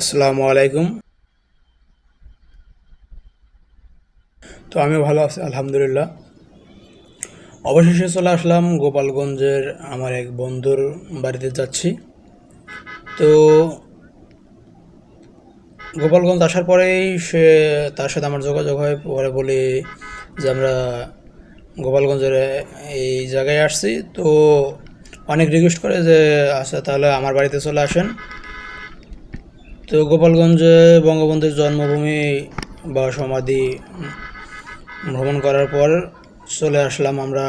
আসসালামু আলাইকুম। তো আমি ভালো আছি আলহামদুলিল্লাহ। অবশেষে চলে আসলাম গোপালগঞ্জের আমার এক বন্ধুর বাড়িতে যাচ্ছি। তো গোপালগঞ্জ আসার পরেই তার সাথে আমার যোগাযোগ হয়, পরে বলি যে আমরা গোপালগঞ্জের এই জায়গায় আসছি। তো অনেক রিকোয়েস্ট করে যে আচ্ছা তাহলে আমার বাড়িতে চলে আসেন। তো গোপালগঞ্জে বঙ্গবন্ধুর জন্মভূমি বা সমাধি ভ্রমণ করার পর চলে আসলাম আমরা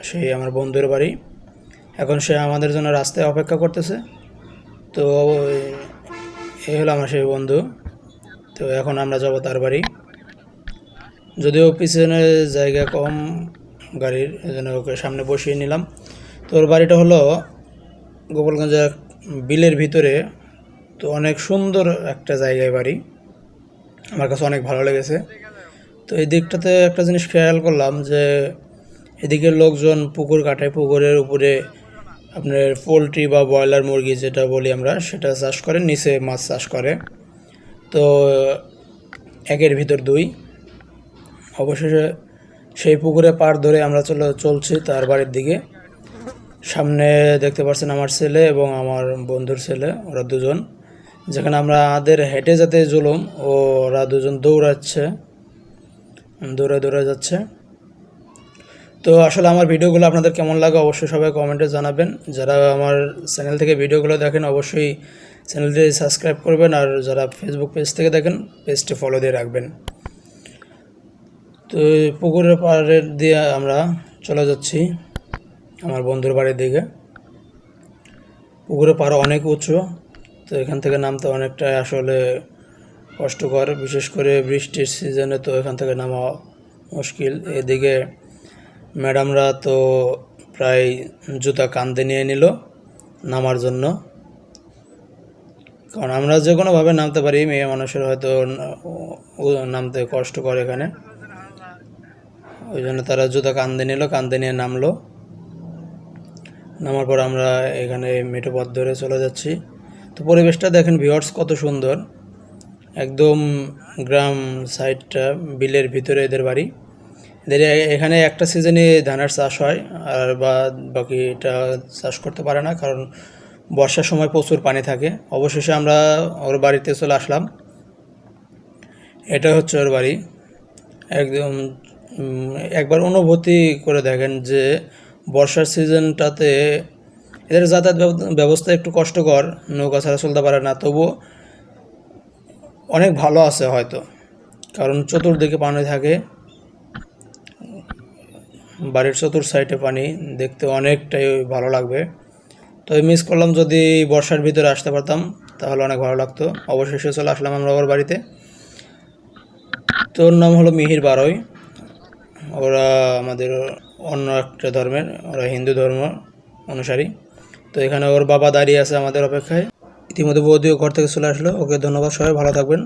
সেই আমার বন্ধুর বাড়ি। এখন সে আমাদের জন্য রাস্তায় অপেক্ষা করতেছে। তো এই হলো আমার সেই বন্ধু। তো এখন আমরা যাব তার বাড়ি, যদিও পিছনে জায়গা কম গাড়ির, এজন্য ওকে সামনে বসিয়ে নিলাম। তো ওর বাড়িটা হলো গোপালগঞ্জের বিলের ভিতরে। তো অনেক সুন্দর একটা জায়গায় বাড়ি, আমার কাছে অনেক ভালো লেগেছে। তো এই দিকটাতে একটা জিনিস খেয়াল করলাম যে এদিকে লোকজন পুকুর কাটে, পুকুরের উপরে আপনার পোলট্রি বা ব্রয়লার মুরগি যেটা বলি আমরা সেটা চাষ করে, নিচে মাছ চাষ করে। তো একের ভিতর দুই। অবশেষে সেই পুকুরে পাড় ধরে আমরা চলছি তার বাড়ির দিকে। সামনে দেখতে পাচ্ছেন আমার ছেলে এবং আমার বন্ধুর ছেলে, ওরা দুজন। যেখানে আমাদের হেঁটে যেতে জুলুম, ওরা দুজন দৌড়ে দৌড়ে যাচ্ছে। তো আসলে আমার ভিডিওগুলো আপনাদের কেমন লাগে অবশ্যই সবাই কমেন্টে জানাবেন। যারা আমার চ্যানেল থেকে ভিডিওগুলো দেখেন অবশ্যই চ্যানেলটি সাবস্ক্রাইব করবেন, আর যারা ফেসবুক পেজ থেকে দেখেন পেজটি ফলো দিয়ে রাখবেন। তো পুকুরের পাড়ের দিয়ে আমরা চলে যাচ্ছি আমার বন্ধুর বাড়ির দিকে। পুকুরের পাড় অনেক উঁচু, তো এখান থেকে নামতে অনেকটাই আসলে কষ্টকর, বিশেষ করে বৃষ্টির সিজনে তো এখান থেকে নামা মুশকিল। এদিকে ম্যাডামরা তো প্রায় জুতা কাঁধে নিয়ে নিল নামার জন্য, কারণ আমরা যে কোনোভাবে নামতে পারি, মেয়ে মানুষের হয়তো নামতে কষ্ট করে এখানে, ওই জন্য তারা জুতা কাঁধে নিয়ে নামলো। নামার পর আমরা এখানে মেঠো পথ ধরে চলে যাচ্ছি। তো পরিবেশটা দেখেন ভিউয়ার্স, কত সুন্দর, একদম গ্রাম সাইডটা, বিলের ভিতরে এদের বাড়ি। এদের এখানে একটা সিজনে ধানের চাষ হয়, আর বাকিটা চাষ করতে পারে না, কারণ বর্ষার সময় প্রচুর পানি থাকে। অবশেষে আমরা ওর বাড়িতে চলে আসলাম। এটা হচ্ছে ওর বাড়ি। একদম একবার অনুভূতি করে দেখেন যে বর্ষার সিজনটাতে এদের যাতায়াত ব্যবস্থা একটু কষ্টকর, নৌকা ছাড়া চলতে পারে না, তবুও অনেক ভালো আছে হয়তো, কারণ চতুর্দিকে পানি থাকে, বাড়ির চতুর সাইডে পানি, দেখতে অনেকটাই ভালো লাগবে। তো মিস করলাম, যদি বর্ষার ভিতরে আসতে পারতাম তাহলে অনেক ভালো লাগতো। অবশেষে চলে আসলাম আমরা ওর বাড়িতে। তোর নাম হলো মিহির বারোই, ওরা আমাদের অন্য একটা ধর্মের, ওরা হিন্দু ধর্ম অনুসারী। তো এখানে ওর বাবা দাঁড়িয়ে আছে আমাদের অপেক্ষায়। ইতিমধ্যে বৌদিও ঘর থেকে চলে আসলো। ওকে ধন্যবাদ, সবাই ভালো থাকবেন।